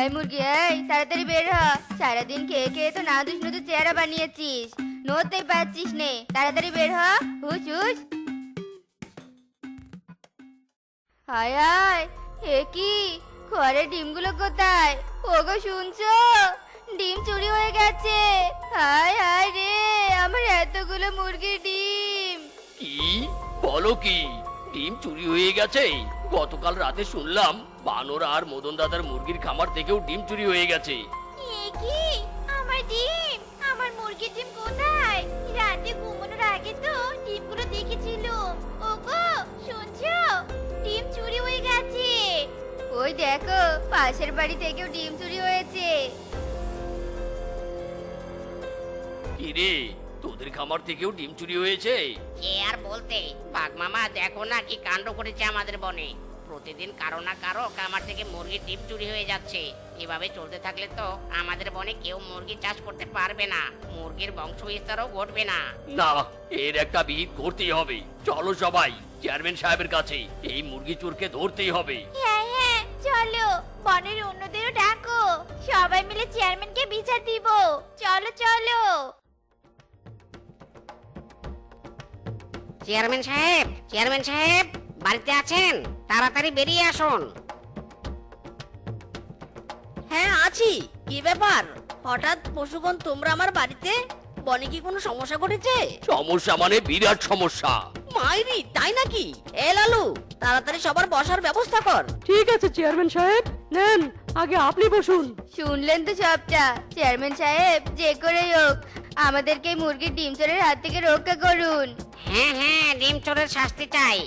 এই মুরগি, এই তাড়াতাড়ি বের হ। সারাদিন খেয়ে খেয়ে তো নাদুস নুদু চেহারা বানিয়েছিস, নড়তেই পারছিস নে। তাড়াতাড়ি বের হ, হুস হুস। হায় হায়, এ কি ঘরে ডিমগুলো কোথায়? ওগো শুনছো? ডিম চুরি হয়ে গেছে। হায় হায় রে, আমার এতগুলো মুরগির ডিম। কি বলো? কি ডিম চুরি হয়ে গেছে? গতকাল রাতে শুনলাম বানর আর মদন দাদার মুরগির খামার থেকেও ডিম চুরি হয়ে গেছে। এ কি, আমার ডিম, আমার মুরগির ডিম কোথায়? রাতে ঘুমানোর আগে তো ডিমগুলো দেখেছিলাম। ওগো শুনছো? ডিম চুরি হয়ে গেছে। ওই দেখো, পাশের বাড়ি থেকেও ডিম চুরি হয়েছে। কি রে, তোদের খামার থেকেও ডিম চুরি হয়েছে? কে আর বলতে, বাঘ মামা দেখো না কি কাণ্ড করেছে আমাদের বনে। প্রতিদিন কারো না কারো খামার থেকে মুরগির ডিম চুরি হয়ে যাচ্ছে। এভাবে চলতে থাকলে তো আমাদের বনে কেউ মুরগি চাষ করতে পারবে না, মুরগির বংশ বিস্তারও ঘটবে না। না, এর একটা বিহিত করতেই হবে। চলো সবাই চেয়ারম্যান সাহেবের কাছে, এই মুরগি চোরকে ধরতেই হবে। হ্যাঁ হ্যাঁ চলো, বনের অন্যদেরও ডাকো, সবাই মিলে চেয়ারম্যানকে বিচার দিব। চলো চলো। চেয়ারম্যান সাহেব, চেয়ারম্যান সাহেব বাড়িতে আছেন? তাড়াতাড়ি বেরিয়ে আসুন। হ্যাঁ আছি। কি ব্যাপার, হঠাৎ পশুগণ তোমরা আমার বাড়িতে? বনে কি কোনো সমস্যা ঘটেছে? সমস্যা মানে বিরাট সমস্যা। মাইরি, তাই নাকি? এ লালু, তাড়াতাড়ি সবার বসার ব্যবস্থা কর। ঠিক আছে চেয়ারম্যান সাহেব, নেন আগে আপনি বসুন। শুনলেন তো সবটা। চেয়ারম্যান সাহেব, যে করেই হোক আমাদেরকে এই মুরগির ডিম চোরের হাত থেকে রক্ষা করুন। হ্যাঁ হ্যাঁ, ডিম চোরের শাস্তি চাই,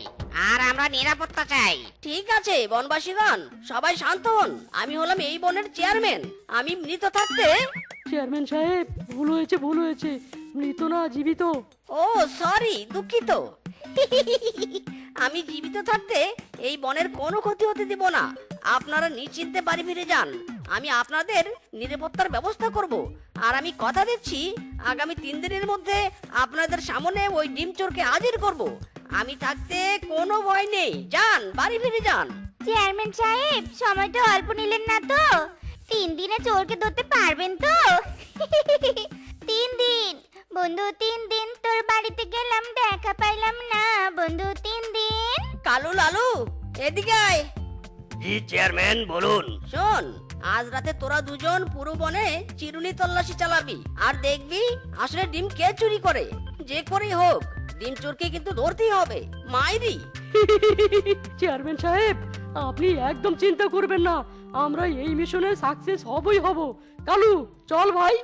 আর আমরা নিরাপত্তা চাই। ঠিক আছে বনবাসীগণ, সবাই শান্ত হন। আমি হলাম এই বনের চেয়ারম্যান। আমি মৃত থাকতে... চেয়ারম্যান সাহেব, ভুল হয়েছে ভুল হয়েছে, মৃত না জীবিত। ও সরি, দুঃখিত। আমি জীবিত থাকতে এই বনের কোনো ক্ষতি হতে দিব না। আপনারা নিশ্চিন্তে বাড়ি ফিরে যান। আমি আপনাদের নিরাপত্তার ব্যবস্থা করব। আর আমি কথা দিচ্ছি, আগামী 3 দিনের মধ্যে আপনাদের সামনে ওই ডিম চোরকে হাজির করব। আমি থাকতে কোনো ভয় নেই। যান, বাড়ি ফিরে যান। চেয়ারম্যান সাহেব, সময়টা অল্প নিলেন না তো? 3 দিনে চোরকে ধরতে পারবেন তো? 3 দিন বন্ধু, 3 দিন তোর বাড়িতে গেলাম, দেখা পাইলাম না বন্ধু। 3 দিন। কালু, লালু, এদিকে আয়। জি চেয়ারম্যান, বলুন। শোন, আজ রাতে তোরা দুজন পুরো বনে চিরুনি তল্লাশি চালাবি, আর দেখবি আসলে ডিম কে চুরি করে। যে করেই হোক ডিম চোরকে কিন্তু ধরতেই হবে। মাইরি। চেয়ারম্যান সাহেব, আপনি একদম চিন্তা করবেন না, আমরা এই মিশনে সাকসেস হবই হব। কালু চল ভাই।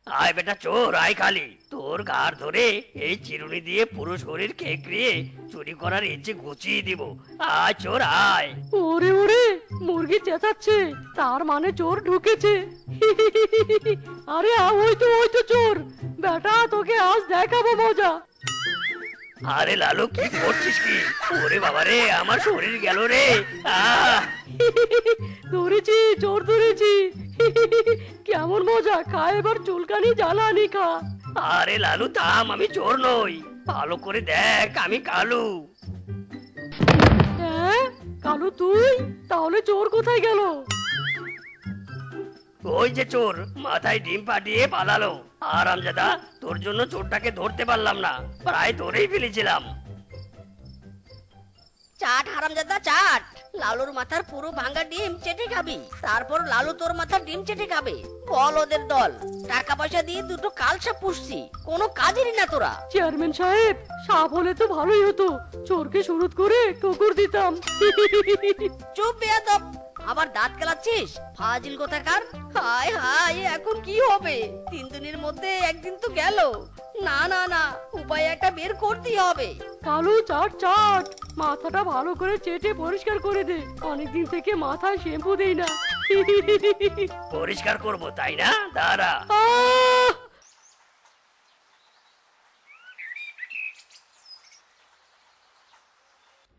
আয় বেটা চোর, আয় খালি। তোর ঘাড় ধরে এই চিরুনি দিয়ে পুরো শরীর খেকড়িয়ে চুরি করার ইচ্ছে ঘুচিয়ে দিব। আয় চোর আয়। ওরে ওরে, মুরগি চেঁচাচ্ছে, তার মানে চোর ঢুকেছে। আরে ওই তো চোর। বেটা, তোকে আজ দেখাবো মজা। আরে লালু, কি করছিস কি? ওরে বাবা রে, আমার শরীর গেল রে। আহ! ধরেছি, চোর ধরেছি। কেমন মজা, খা এবার চুলকানি জ্বালানি খা। আরে লালু থাম, আমি চোর নই। ভালো করে দেখ, আমি কালু। হ্যাঁ, কালু তুই? তাহলে চোর কোথায় গেল? ওই যে চোর, মাথায় ডিম পাঠিয়ে পালালো। আরামজাদা, তোর জন্য চোরটাকে ধরতে পারলাম না, প্রায় ধরেই ফেলেছিলাম। চাট হারামজাদা চাট। লালুর মাথার পুরো ভাঙা ডিম চেটে খাবি, তারপর লালু তোর মাথার ডিম চেটে খাবে। বল ওদের দল, টাকা পয়সা দিয়ে দুটো কালসা পুষছি, কোনো কাজেরই না তোরা। চেয়ারম্যান সাহেব, সাপ হলে তো ভালোই হতো, চোরকে শুরুত করে ঠোকর দিতাম। চুপ বেয়াদব, আবার দাঁত কেলাচ্ছিস, ফাজিল কোথাকার। হায় হায়, এখন কি হবে? 3 দিনের মধ্যে একদিন তো গেল। না না না, উপায় একটা বের করতেই হবে। কালু চাট চাট, মাথাটা ভালো করে চেটে পরিষ্কার করে দে, অনেকদিন থেকে মাথায় শ্যাম্পু দেই না। পরিষ্কার করবো তাই না? দাঁড়া। আহ!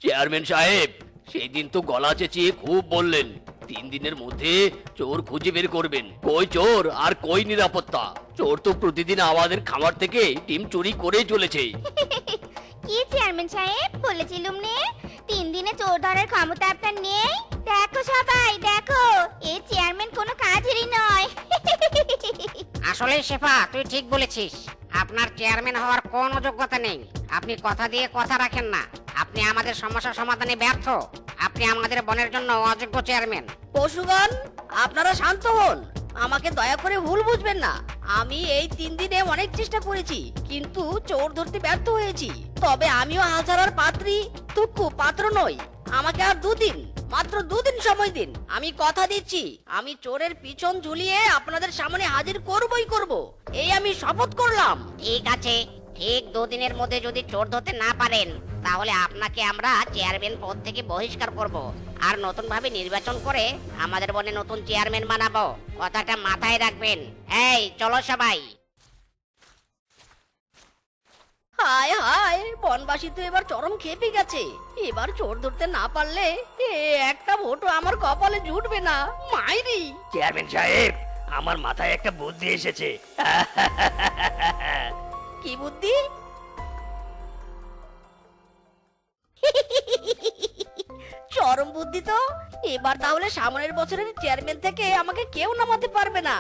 চেয়ারম্যান সাহেব, সেই দিন তো গলা চেঁচিয়ে খুব বললেন 3 দিনের মধ্যে চোর খুঁজে বের করবেন। কই চোর আর কই নিরাপত্তা? চোর তো প্রতিদিন আমাদের খামার থেকে ডিম চুরি করেই চলেছে। কি চেয়ারম্যান সাহেব বলেছিলুম নে 3 দিনে চোর ধরার ক্ষমতা আপনার নেই। দেখো সবাই দেখো, এই চেয়ারম্যান কোনো কাজেরই নয়। আসলে শেফা তুই ঠিক বলেছিস, আপনার চেয়ারম্যান হওয়ার কোনো যোগ্যতা নেই। আপনি কথা দিয়ে কথা রাখেন না, আপনি আমাদের সমস্যা সমাধানে ব্যর্থ। আপনি আমাদের বনের জন্য অযোগ্য চেয়ারম্যান। পশুগণ, আপনারা শান্ত হন। আমাকে দয়া করে ভুল বুঝবেন না। আমি এই 3 দিনে অনেক চেষ্টা করেছি, কিন্তু চোর ধরতে ব্যর্থ হয়েছি। তবে আমিও হাজারার পাত্রী তুক্কু পাত্র নই। আমাকে আর 2 দিন, মাত্র 2 দিন সময় দিন। আমি কথা দিচ্ছি, আমি চোরের পিছন ঝুলিয়ে আপনাদের সামনে হাজির করবই করব। এই আমি শপথ করলাম। ঠিক আছে, ঠিক 2 দিনের মধ্যে যদি চোর ধরতে না পারেন তাহলে আপনাকে আমরা চেয়ারম্যান পদ থেকে বহিষ্কার করব আর নতুন ভাবে নির্বাচন করে আমাদের বনে নতুন চেয়ারম্যান বানাবো। কথাটা মাথায় রাখবেন। এই চলো সবাই। হায় হায়, বনবাসী তো এবার চরম খেপে গেছে। এবার চোর ধরতে না পারলে একটা ভোটও আমার কপালে জুটবে না। মাইরি! চেয়ারম্যান সাহেব, আমার মাথায় একটা বুদ্ধি এসেছে। কি বুদ্ধি? চরম বুদ্ধি তো। এবার তাহলে সামনের বছরের চেয়ারম্যান থেকে আমাকে কেউ নামাতে পারবে না।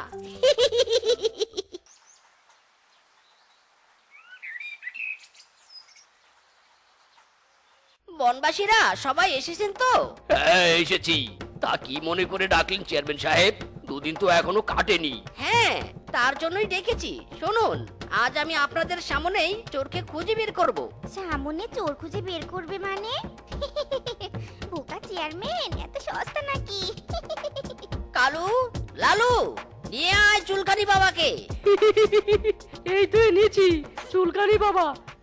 বনবাসীরা সবাই এসেছেন তো? হ্যাঁ, এসেছি। তা কি মনে করে ডাকলেন চেয়ারম্যান সাহেব? 2 দিন তো এখনো কাটেনি। হ্যাঁ, তার জন্যই ডেকেছি। শুনুন, আজ আমি আপনাদের সামনেই চোরকে খুঁজে বের করব। সামনে চোর খুঁজে বের করবে মানে? বোকা চেয়ারম্যান এত সস্তা নাকি? কালু, লালু, নিয়ে আয় চুলকানি বাবাকে। এই তো এনেছি।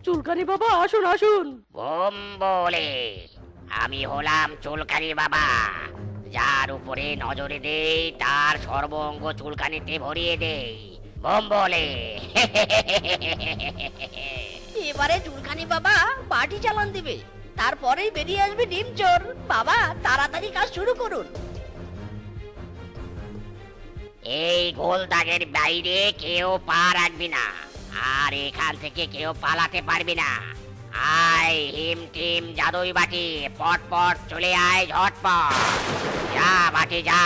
চুলকানি বাবা আসুন আসুন। বোম বলে, আমি হলাম চুলকানি বাবা। যার উপরে নজরে দেই তার সর্বঙ্গ চুলকানিতে ভরিয়ে দেই। বোম বলে। এবারে চুলকানি বাবা বাটি চালান দিবে, তারপরেই বেরিয়ে আসবে ডিম চোর। বাবা তাড়াতাড়ি কাজ শুরু করুন। এই গোল দাগের বাইরে কেউ পা রাখবি না, আর এখান থেকে কেউ পালাতে পারবি না। আয় হিম টিম জাদুই বাটি, পট পট চলে আয় ঝটপট। যা বাটি যা,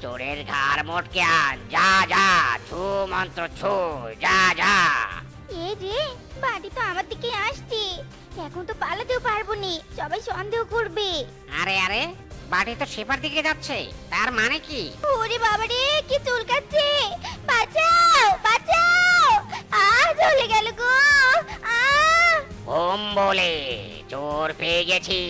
চোরের ঘাড় মোটকে আন। যা যা, ছু মন্ত্র ছু, যা যা। এই রে, বাড়ি তো আমার দিকে আসছে। এখন তো পালাতেও পারবো নি, সবাই সন্দেহ করবে। আরে আরে, বাটি তো সেপার দিকে যাচ্ছে, তার মানে কি? ওরে বাবা রে, কি চুলকাচ্ছে! বাঁচাও বাঁচাও! চলে গেল গো! ওম বলে, চোর পেয়ে গেছি।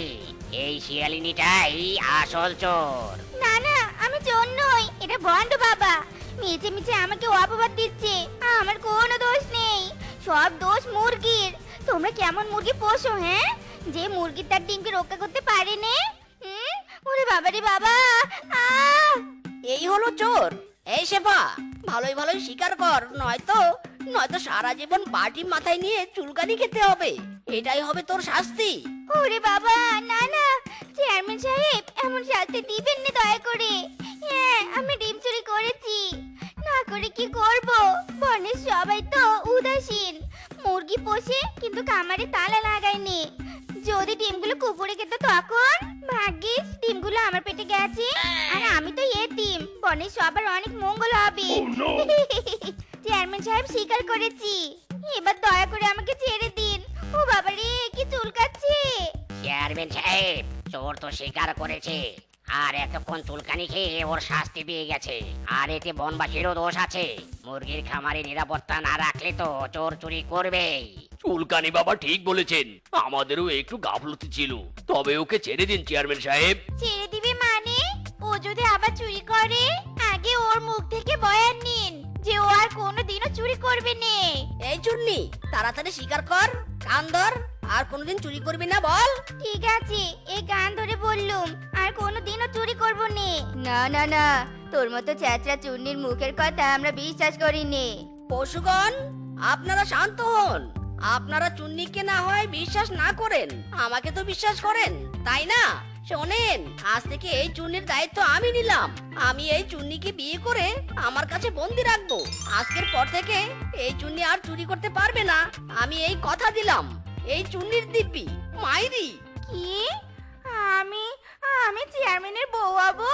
এই শিয়ালিনীটাই আসল চোর। না না, আমি চোর নই, এটা বন্ড বাবা। মিছে মিছে আমাকে অপবাদ দিচ্ছে। আমার কোনো দোষ নেই, সব দোষ মুরগির। তোমরা কেমন মুরগি পোষো হ্যাঁ, যে মুরগি তার ডিমকে রক্ষা করতে পারে না? ওরে বাবা রে বাবা! এই হলো চোর। এই শেফা, ভালোই ভালোই স্বীকার কর, নয়তো সারা জীবন বাটি মাথায় নিয়ে চুলকানি খেতে হবে। এটাই হবে তোর শাস্তি। ওরে বাবা, না না চেয়ারম্যান সাহেব, এমন শাস্তি দিবেন না দয়া করে। হ্যাঁ, আমি ডিম চুরি করেছি, না করে কি করব? বনের সবাই তো উদাসীন। মুরগি পোষে কিন্তু খামারে তালা লাগায়নি। যদি ডিমগুলো কুকুরে খেত তখন? ভাগ্যিস ডিমগুলো আমার পেটে গেছে, আর আমি তো এতিম। বনের সবার অনেক মঙ্গল হবে। চেয়ারম্যান সাহেব স্বীকার করেছি, এবার দয়া করে আমাকে ছেড়ে দিন। ও বাবা রে, কি চুলকাচ্ছে! চেয়ারম্যান সাহেব, চোর তো স্বীকার করেছে, আর এতক্ষণ চুলকানি খেয়ে ওর শাস্তি পেয়ে গেছে। আর এতে বনবাসীরও দোষ আছে। মুরগির খামারে নিরাপত্তা না রাখলে তো চোর চুরি করবেই। চুলকানি বাবা ঠিক বলেছেন, আমাদেরও একটু গাফলতি ছিল। তবে ওকে ছেড়ে দিন চেয়ারম্যান সাহেব। ছেড়ে দিবে মানে? ও যদি আবার চুরি করে, আগে ওর মুখ থেকে বয়ান নিন যে ও আর কোনোদিনও চুরি করবে না। এই চুন্নি, তাড়াতাড়ি স্বীকার কর, কান ধর। আর কোনোদিন চুরি করবি না বল। ঠিক আছে, এই গান ধরে বললুম, আর কোনোদিনও চুরি করব না। না না না, তোর মতো চ্যাচড়া চুন্নির মুখের কথা আমরা বিশ্বাস করিনি। পশুগণ, আপনারা শান্ত হন। আপনারা চুন্নিকে না হয় বিশ্বাস না করেন, আমাকে তো বিশ্বাস করেন, তাই না? শোনেন, আজ থেকে এই চুন্নির দায়িত্ব আমি নিলাম। আমি এই চুন্নিকে বিয়ে করে আমার কাছে বন্দি রাখবো। আজকের পর থেকে এই চুন্নি আর চুরি করতে পারবে না, আমি এই কথা দিলাম। এই চুন্নির দিব্যি মাইরি। কি? আমি আমি চেয়ারম্যানের বউ হবো?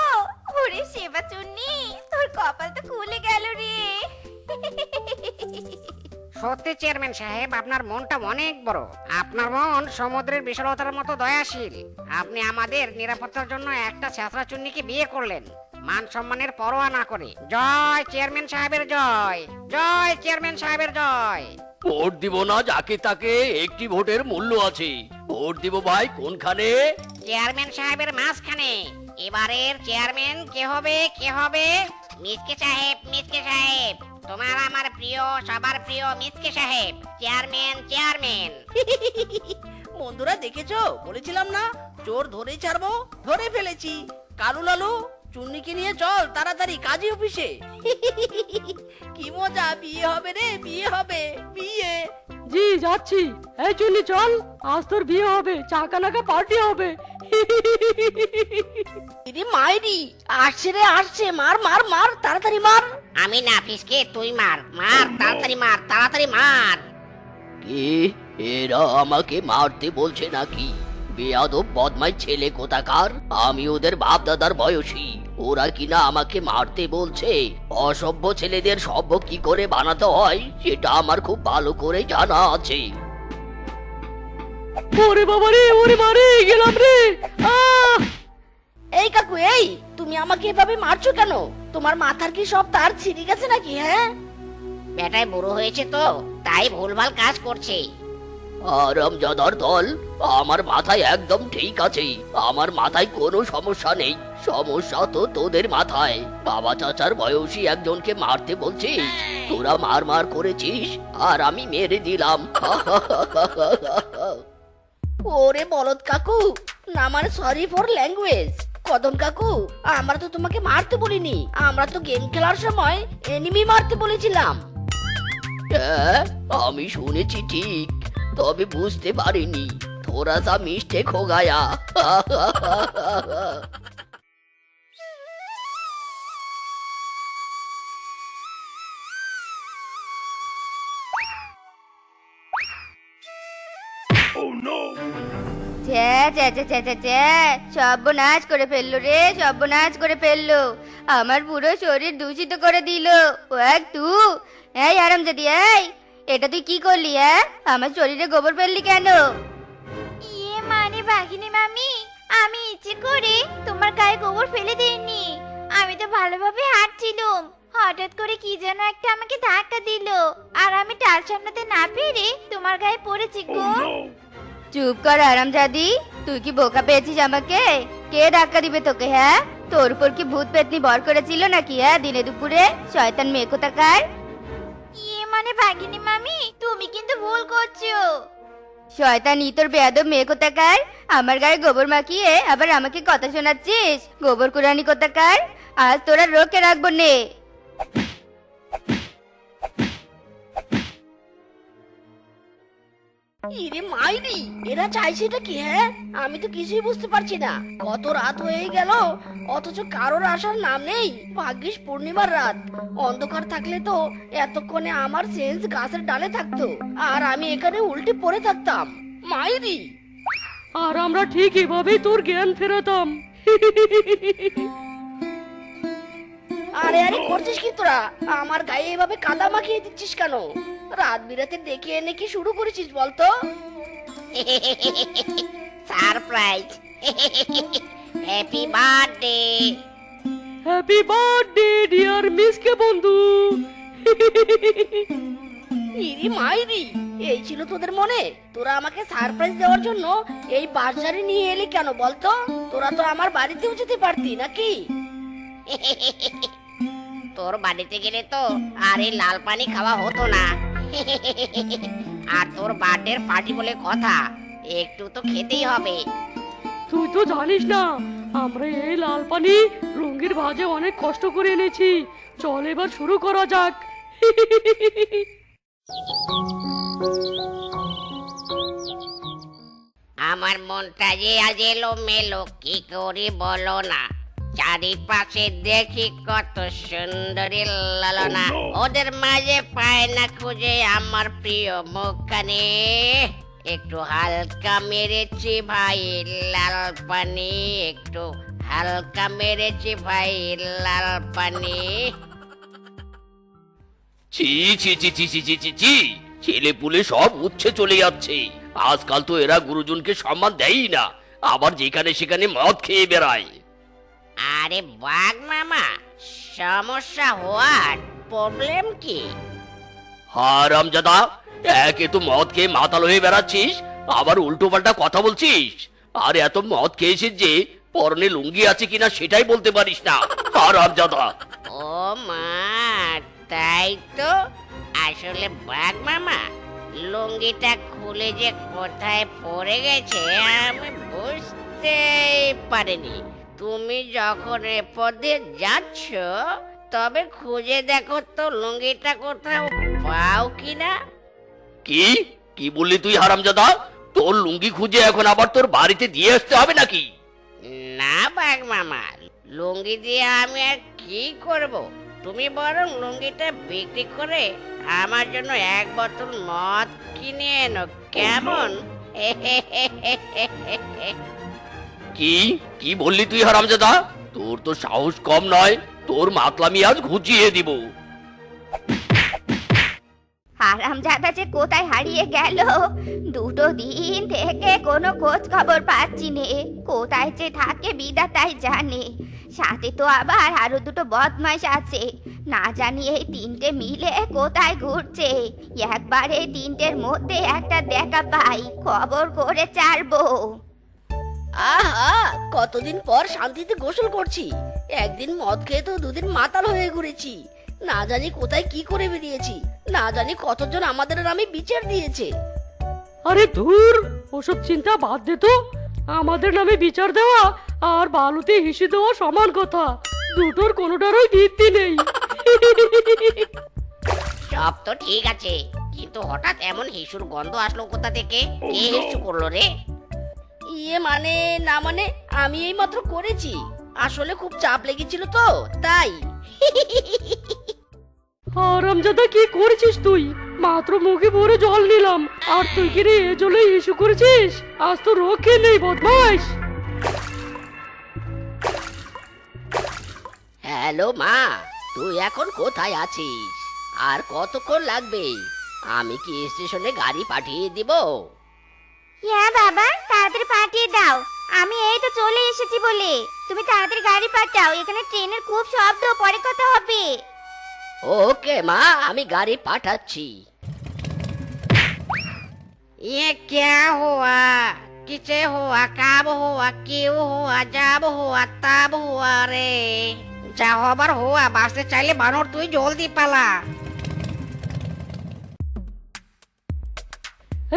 ওরে সেবা চুন্নি, তোর কপাল তো খুলে গেল রে। সত্যি চেয়ারম্যান সাহেব, আপনার মনটা অনেক বড়। আপনার মন সমুদ্রের বিশালতার মতো দয়াশীল। আপনি আমাদের নিরাপত্তার জন্য একটা ছেঁচড়া চুন্নিকে বিয়ে করলেন, মান সম্মানের পরোয়া না করে। জয় চেয়ারম্যান সাহেবের জয়, জয় চেয়ারম্যান সাহেবের জয়। ভোট দিব না যাকে তাকে, একটি ভোটের মূল্য আছে। ভোট দিব ভাই কোনখানে? চেয়ারম্যান সাহেবের মাঝখানে। এবারের চেয়ারম্যান কে হবে, কে হবে? মিসকে সাহেব, মিসকে সাহেব, তোমার আমার প্রিয়, সবার প্রিয় মিসকে সাহেব। Chairman, chairman. বন্ধুরা দেখেছো, বলেছিলাম না চোর ধরেই ছাড়বো। ধরে ফেলেছি। কালু লালু, চুন্নিকে নিয়ে চল তাড়াতাড়ি কাজী অফিসে। কি মজা, বিয়ে হবে রে, বিয়ে হবে, বিয়ে। জি যাচ্ছি। এই চুন্নি চল, আজ তোর বিয়ে হবে, চাকা নাকা পার্টি হবে। ইরে মাইরি, আসছে রে আসছে, মার মার মার, তাড়াতাড়ি মার। আমি না ফিসকে, তুই মার, মার তাড়াতাড়ি, মার তাড়াতাড়ি, মার। কি এরা আমাকে মারতে বলছে নাকি? বেয়াদব বদমাই ছেলে কোথাকার। আমি ওদের বাপ দাদার বয়সী, ওরা কিনা আমাকে মারতে বলছে। অসভ্য ছেলেদের সভ্য কি করে বানাতে হয় সেটা আমার খুব ভালো করে জানা আছে। ওরে বাবা রে, ওরে মারে গেলাম রে। আহ! এই কাকু, এই তুমি আমাকে এভাবে মারছো কেন? তোমার মাথার কি সব তার ছিঁড়ে গেছে নাকি? হ্যাঁ, বেটায় বুড়ো হয়েছে তো, তাই ভুলভাল কাজ করছে। আরামজাদার দল, আমার মাথায় একদম ঠিক আছে। আমার মাথায় কোনো সমস্যা নেই। সমস্যা তো তোদের মাথায়। বাবা চাচার বয়সী একজনকে মারতে বলছিস, তোরা মার মার করেছিস আর আমি মেরে দিলাম। ওরে বলদ কাকু, না মানে সরি ফর ল্যাঙ্গুয়েজ। কদম কাকু, আমরা তো তোমাকে মারতে বলিনি, আমরা তো গেম খেলার সময় এনিমি মারতে বলেছিলাম। হ্যাঁ, আমি শুনেছি ঠিক, তবে বুঝতে পারিনি। থোড়া সা মিস্টেক হো গায়া। সর্বনাশ করে ফেললো রে, সর্বনাশ করে ফেললো। আমার পুরো শরীর দূষিত করে দিল। ও এক তু, এই আরামজাদি, এই এটা তুই কি করলি? হ্যাঁ, আমার শরীরে গোবর ফেললি কেন? ইয়ে মানে বাঘিনী মামি, আমি ইচ্ছে করে তোমার গায়ে গোবর ফেলে দেইনি। আমি তো ভালোভাবে হাঁটছিলাম, হঠাৎ করে কি যেন একটা আমাকে ধাক্কা দিল, আর আমি টাল সামলাতে না পেরে তোমার গায়ে পড়েছি গো। চুপ কর আরামজাদি, তুই কি বোকা পেয়েছিস আমাকে? কে ধাক্কা দিবে তোকে? হ্যাঁ, তোর উপর কি ভূত পেতনি ভর করেছিল নাকি? হ্যাঁ, দিনে দুপুরে শয়তান মেয়ে কোথাকার। ইয়ে মানে ভাগিনী মামি, তুমি কিন্তু ভুল করছো। শয়তানি তোর বেয়াদব মেয়ে কোথাকার, আমার গায়ে গোবর মাখিয়ে আবার আমাকে কথা শোনাচ্ছিস। গোবর কুরানি কোথাকার, আজ তোরা রোকে রাখবো নে। ইরে মাইরি, এরা চাইছে এটা কি? হ্যাঁ, আমি তো কিছুই বুঝতে পারছি না। কত রাত হয়ে গেল অথচ কারোর আসার নাম নেই। ভাগ্যিস পূর্ণিমার রাত, অন্ধকার থাকলে তো এতক্ষণে আমার সেন্স গাছের ডালে থাকতো, আর আমি এখানে উল্টে পড়ে থাকতাম। মাইরি, আর আমরা ঠিক এভাবেই তোর জ্ঞান ফেরাতাম। আরে আরে করছিস কি তোরা? আমার গায়ে এভাবে কাদা মাখিয়ে দিচ্ছিস কেন? রাত বিরাতে ডেকে এনে কি শুরু করেছিস বলতো? Surprise. Happy birthday. Happy birthday dear মিসকে বন্ধু। ইরি মাইরি, এই ছিল তোদের মনে? তোরা আমাকে সারপ্রাইজ দেওয়ার জন্য এই বাজারে নিয়ে এলি কেন বলতো? তোরা তো আমার বাড়িতেও যেতে পারতি নাকি? তোর বাড়িতে গেলে তো আর এই লাল পানি খাওয়া হতো না। আর তোর বার্থডে পার্টি বলে কথা, একটু তো খেতেই হবে। তুই তো জানিস না, আমরা এই লাল পানি রঙ্গির ভাজে অনেক কষ্ট করে এনেছি। চল এবার শুরু করা যাক। আমার মনটা যে আজ এলো মেলো, কি করি বলো না। চারিপাশে দেখি কত সুন্দরী লালনা, ওদের মাঝে পায় না খুঁজে আমার প্রিয় মুখখানে। একটু হালকা মেরেছি ভাই লাল পানি, একটু হালকা মেরেছি ভাই লাল পানি। ছি ছি ছি ছি ছি ছি ছি ছি, ছেলে পুলে সব উচ্ছে চলে যাচ্ছে। আজকাল তো এরা গুরুজনকে সম্মান দেয়ই না, আবার যেখানে সেখানে মদ খেয়ে বেড়ায়। আরে বাঘ মামা, সমস্যা হওয়ার প্রবলেম কি? হারামজাদা, একে তো মদ খেয়ে মাতাল হয়ে বেড়াচ্ছিস, আবার উল্টো পাল্টা কথা বলছিস। আর এত মদ খেয়েছিস যে পরনে লুঙ্গি আছে কিনা সেটাই বলতে পারিস না। হারামজাদা। ও মা, তাই তো। আসলে বাঘ মামা, লুঙ্গিটা খুলে যে কোথায় পড়ে গেছে আমি বুঝতেই পারিনি। তুমি যখন এ পথে যাচ্ছ তবে খুঁজে দেখো তো লুঙ্গিটা কোথাও পাও কিনা। কি কি বললি তুই হারামজাদা? তোর লুঙ্গি খুঁজে এখন আবার তোর বাড়িতে দিয়ে আসতে হবে নাকি? না বাঘ মামা, লুঙ্গি দিয়ে আমি আর কি করব? তুমি বরং লুঙ্গিটা বিক্রি করে আমার জন্য এক বোতল মদ কিনে এনো, কেমন? কি কি বললি তুই হারামজাদা? তোর তো সাহস কম নয়, তোর মাতলামি আজ ঘুচিয়ে দিব। হারামজাদা যে কোথায় হারিয়ে গেল, দুটো দিন থেকে কোনো খোঁজ খবর পাচ্ছি নে। কোথায় যে থাকে বিধাতাই জানে। সাথে তো আবার আরো দুটো বদমাইশ আছে, না জানি এই তিনটে মিলে কোথায় ঘুরছে। একবার এই তিনটের মধ্যে একটা দেখা পাই, খবর করে ছাড়বো। আহা, কতদিন পর শান্তিতে গোসল করছি। একদিন মদ খেয়ে তো দুদিন মাতাল হয়ে ঘুরেছি। না জানি কোথায় কি করে বেরিয়েছি, না জানি কতজন আমাদের নামে বিচার দিয়েছে। আরে ধুর, ওসব চিন্তা বাদ দে তো। আমাদের নামে বিচার দেওয়া আর বালুতে হিসি দেওয়া সমান কথা, দুটোর কোনোটারই ভিত্তি নেই। সব তো ঠিক আছে, কিন্তু হঠাৎ এমন হিসুর গন্ধ আসলো কোথা থেকে? কে হিসু করলো রে? ইয়ে মানে না মানে, আমি এই মাত্র করেছি। আসলে খুব চাপ লেগেছিল তো তাই। হারামজাদা, কি করেছিস তুই? মাত্র মুখে ভরে জল নিলাম, আর তুই কি রে এ জলে ইস্যু করেছিস? আজ তো রক্ষে নেই বদমাইশ। হ্যালো মা, তুই এখন কোথায় আছিস? আর কতক্ষণ লাগবে? আমি কি স্টেশনে গাড়ি পাঠিয়ে দিব? হ্যাঁ বাবা, তাড়াতাড়ি পাঠিয়ে দাও। আমি এই তো চলে এসেছি বলে। তুমি তাড়াতাড়ি গাড়ি পাঠাও, এখানে ট্রেনের খুব শব্দ, পরে কথা হবে। ওকে মা, আমি গাড়ি পাঠাচ্ছি। ये क्या हुआ? किसे हुआ? कब हुआ? क्यों हुआ? जब हुआ तब हुआ रे। যা হবার হুয়া, বাসতে চাইলে বানর তুই জলদি পালা।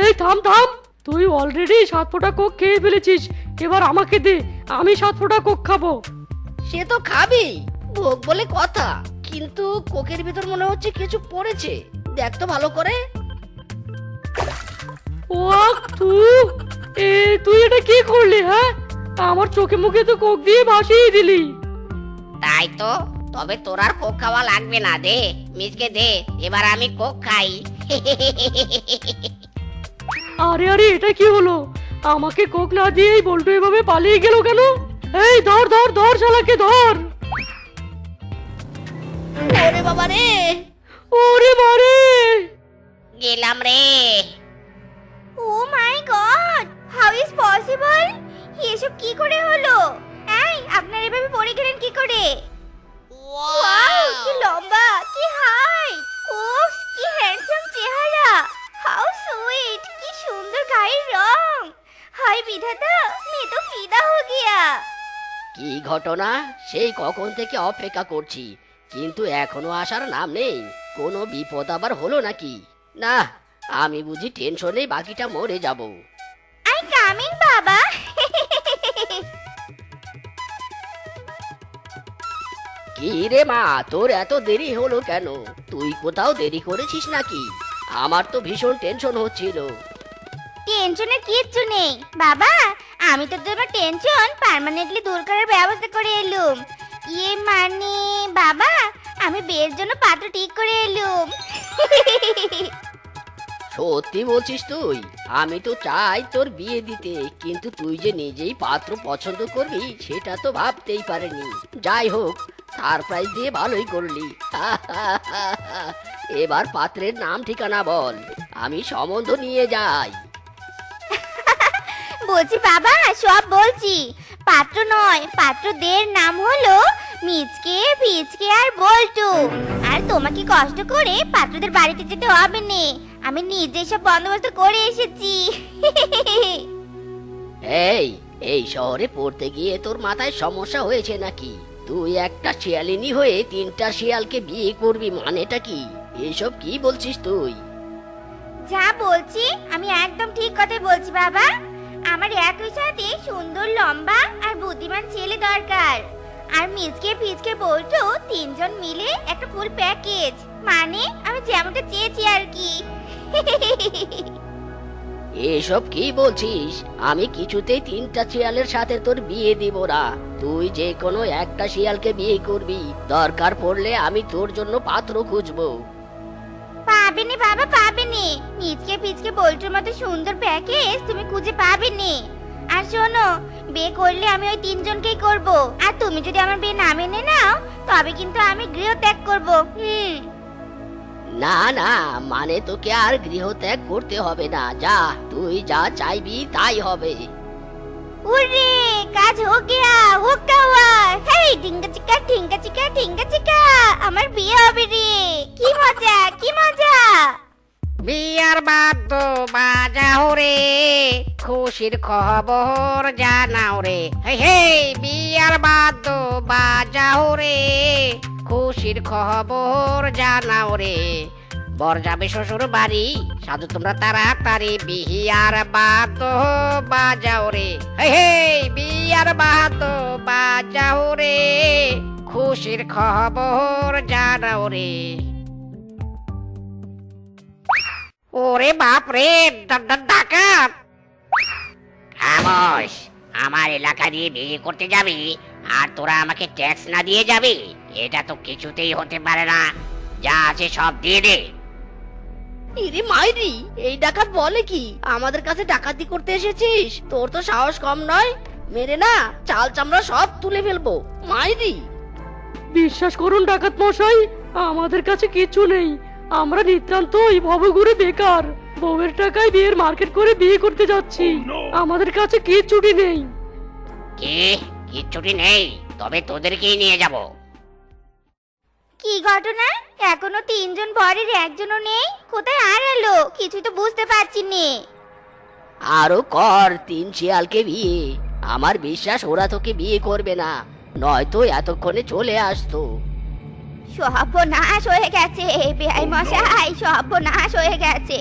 এই থাম থাম, তুই অলরেডি 7 ফোঁটা কোক খেয়ে ফেলেছিস, এবার আমাকে দে, আমি 7 ফোঁটা কোক খাবো। সে তো খাবি, ভোগ বলে কথা। কিন্তু কোকের ভিতর মনে হচ্ছে কিছু পড়েছে, দেখ তো ভালো করে। ওয়াক তু, তুই এটা কি করলি? হ্যাঁ, আমার চোখে মুখে তো কোক দিয়ে ভাসিয়ে দিলি। তাই তো, তবে তোর আর কোক খাওয়া লাগবে না, দে মিসকে দে, এবার আমি কোক খাই। আরে আরে, এটা কি হলো? আমাকে কোক না দিয়েই বল্টু এভাবে পালিয়ে গেল কেন? এই ধর ধর ধর, শালাকে ধর। ওরে বাবা রে, ওরে মারে। গেলাম রে। ও মাই গড, হাউ ইজ পসিবল? এসব কি করে হলো? এই, আপনারা এভাবে পড়ে গেলেন কি করে? ওয়াও, কি লম্বা, কি হাইট, উফ, কি হ্যান্ডসাম চেহারা, হাউ সুইট, কি সুন্দর গায়ের রং। হাই বিধাতা, মে তো ফিদা হো গিয়া। কি ঘটনা? সেই কখন থেকে অপেক্ষা করছি, কিন্তু এখনো আসার নাম নেই। কোনো বিপদ আবার হলো নাকি? না, আমি বুঝি টেনশনে বাকিটা মরে যাব। আই কামিং বাবা। কি রে মা, তোর এত দেরি হলো কেন? তুই কোথাও দেরি করেছিস নাকি? আমার তো ভীষণ টেনশন হচ্ছিল। টেনশনের কিচ্ছু নেই বাবা, আমি তো তোমার টেনশন পার্মানেন্টলি দূর করার ব্যবস্থা করে এলুম। ইয়ে মানে বাবা, আমি বিয়ের জন্য পাত্র ঠিক করে এলুম। সত্যি বলছিস তুই? আমি তো চাই তোর বিয়ে দিতে, কিন্তু তুই যে নিজেই পাত্র পছন্দ করবি সেটা তো ভাবতেই পারিনি। যাই হোক, সারপ্রাইজ দিয়ে ভালোই করলি। এবার পাত্রের নাম ঠিকানা বল, আমি সম্বন্ধ নিয়ে যাই। বলছি বাবা, সব বলছি। পাত্র নয়, পাত্রদের নাম হলো মিচকে, পিচকে আর বল্টু। আর তোমাকে কষ্ট করে পাত্রদের বাড়িতে যেতে হবে না, আমি নিজে সব বন্দোবস্ত করে এসেছি। এই শহরে পড়তে গিয়ে তোর মাথায় সমস্যা হয়েছে নাকি? তুই একটা শিয়ালিনী হয়ে 3টা শিয়ালকে বিয়ে করবি, মানেটা কি? এসব কি বলছিস তুই? যা বলছি আমি একদম ঠিক কথাই বলছি বাবা। আমার একই সাথে সুন্দর, লম্বা আর বুদ্ধিমান ছেলে দরকার। আর মিচকে, পিচকে, বল্টু 3জন মিলে একটা ফুল প্যাকেজ। মানে আমি যেমনটা চেয়েছি আর কি। এসব কি বলছিস? আমি কিছুতেই 3টা শিয়ালের সাথে তোর বিয়ে দিব না। তুই যে কোনো একটা শিয়ালকে বিয়ে করবি, দরকার পড়লে আমি তোর জন্য পাত্র খুঁজবো। পাবেনি বাবা, পাবেনি। মিচকে, পিচকে, বল্টুর মতো সুন্দর প্যাকেজ তুমি খুঁজে পাবেনি। আর শোনো, বিয়ে করলে আমি ওই 3জনকেই করব। আর তুমি যদি আমার বিয়ে না মেনে নাও, তবে কিন্তু আমি গৃহত্যাগ করব। না না, মানে তোকে আর গৃহত্যাগ করতে হবে না। যা, তুই যা চাইবি তাই হবে। উরে, কাজ হো গিয়া, হুক্কা হুয়া। হেই, টিঙ্গা চিকা, টিঙ্গা চিকা, টিঙ্গা চিকা। আমার বিয়ে হবে রে। কি মজা, কি মজা। বিয়ার বাদ্য বাজাও রে, খুশির খবর জানাও রে। হেই হেই, বিয়ার বাদ্য বাজাও রে, খুশির খবর জানাও রে। বর যাবে শ্বশুর বাড়ি, সাধু তোমরা তাড়াতাড়ি বিয়ার বাদ্য বাজাও রে। হেই হেই, বিয়ার বাদ্য বাজাও রে, খুশির খবর জানাও রে। ওরে বাপ রে, ডাকাত! খামোশ! আমার এলাকা দিয়ে বিয়ে করতে যাবি আর তোরা আমাকে ট্যাক্স না দিয়ে যাবি? এটা তো কিছুতেই হতে পারে না। যা আছে সব দিয়ে দে। ইরে মাইরি, এই ডাকাত বলে কি? আমাদের কাছে ডাকাতি করতে এসেছিস? তোর তো সাহস কম নয়। মেরে না চাল চামড়া সব তুলে ফেলবো। মাইরি! বিশ্বাস করুন ডাকাত মশাই, আমাদের কাছে কিছু নেই। আমরা নিতান্তই ভবঘুরে বেকার। বউয়ের টাকায় বিয়ের মার্কেট করে বিয়ে করতে যাচ্ছি। আমাদের কাছে কিচ্ছুটি নেই। কি? কিচ্ছুটি নেই? তবে তোদেরকেই নিয়ে যাব। কি ঘটনা? এখনো 3জন বরের একজনও নেই। কোথায় হারালো? কিছু তো বুঝতে পারছি নে। আরো কর 3 শিয়ালকে বিয়ে। আমার বিশ্বাস ওরা তোকে বিয়ে করবে না, নয়তো এতক্ষণে চলে আসতো। সর্বনাশ হয়ে গেছে বেআই মশাই, সর্বনাশ হয়ে গেছে।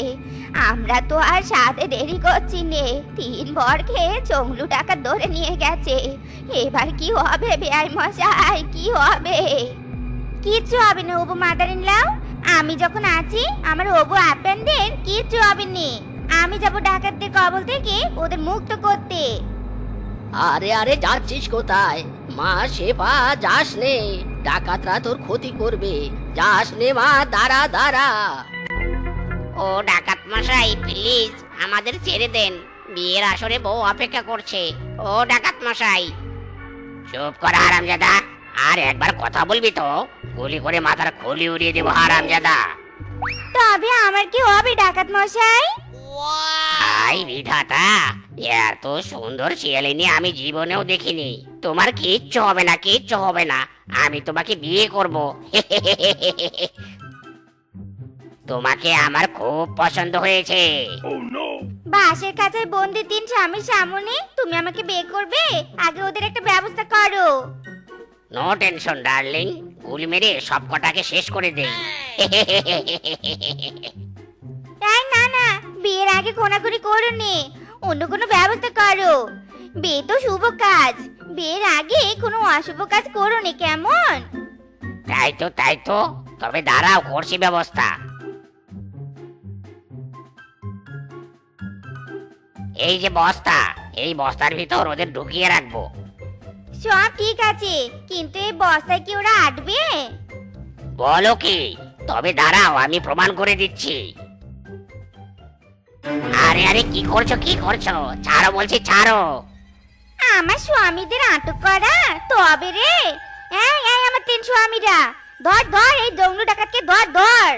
আমরা তো আর সাথে দেরি করছি নে। 3 বর খেয়ে চংলু টাকা ধরে নিয়ে গেছে। এবার কি হবে বেআই মশাই, কি হবে? কিচ্ছু হবে না ওবু মাদারিন লাও। আমি যখন আছি, আমার ওবু আপেনদের কিচ্ছু হবে না। আমি যাব ডাকাতদের কবল থেকে ওদের মুক্ত করতে। আরে আরে, যাচ্ছিস কোথায়? মা শেফা, যাস নে, ডাকাতরা তোর ক্ষতি করবে। যাস নে মা, দাঁড়া দাঁড়া। ও ডাকাত মশাই, প্লিজ আমাদের ছেড়ে দেন। বিয়ের আসরে বউ অপেক্ষা করছে। ও ডাকাত মশাই! চুপ কর হারামজাদা। আর একবার কথা বলবি তো গুলি করে মাথার খুলি উড়িয়ে দেবো হারামজাদা। তবে আমার কি হবে ডাকাত মশাই? হাই বিধাতা, এত সুন্দর শিয়ালিনী আমি জীবনেও দেখিনি। তোমার কিচ্ছু হবে না, কিচ্ছু হবে না। আমি তোমাকে বিয়ে করব। তোমাকে আমার খুব পছন্দ হয়েছে। বাসের কাছে বন্দি 3 স্বামীর সামনে তুমি আমাকে বিয়ে করবে? আগে ওদের একটা ব্যবস্থা করো। নো টেনশন ডার্লিং, গুলি মেরে সব কটাকে শেষ করে দেই। তাই না না, বিয়ের আগে কোনাকুনি করো নে, অন্য কোনো ব্যবস্থা করো। বিয়ে তো শুভ কাজ, বিয়ের আগে কোনো অশুভ কাজ করো নে, কেমন? তাই তো, তবে দাঁড়াও, করছি ব্যবস্থা। এই যে বস্তা, এই বস্তার ভিতর ওদের ঢুকিয়ে রাখবো। সব ঠিক আছে, কিন্তু এই বস্তায় কি ওরা আটবে? বলো কি? তবে দাঁড়াও, আমি প্রমাণ করে দিচ্ছি। আরে আরে কি করছো কি করছো, ছাড়ো বলছি ছাড়ো। আমার স্বামীদের আটক করা তবে রে। এই এই আমার তিন স্বামীরা, ধর ধর এই দৌড় ডাকাতকে, ধর ধর।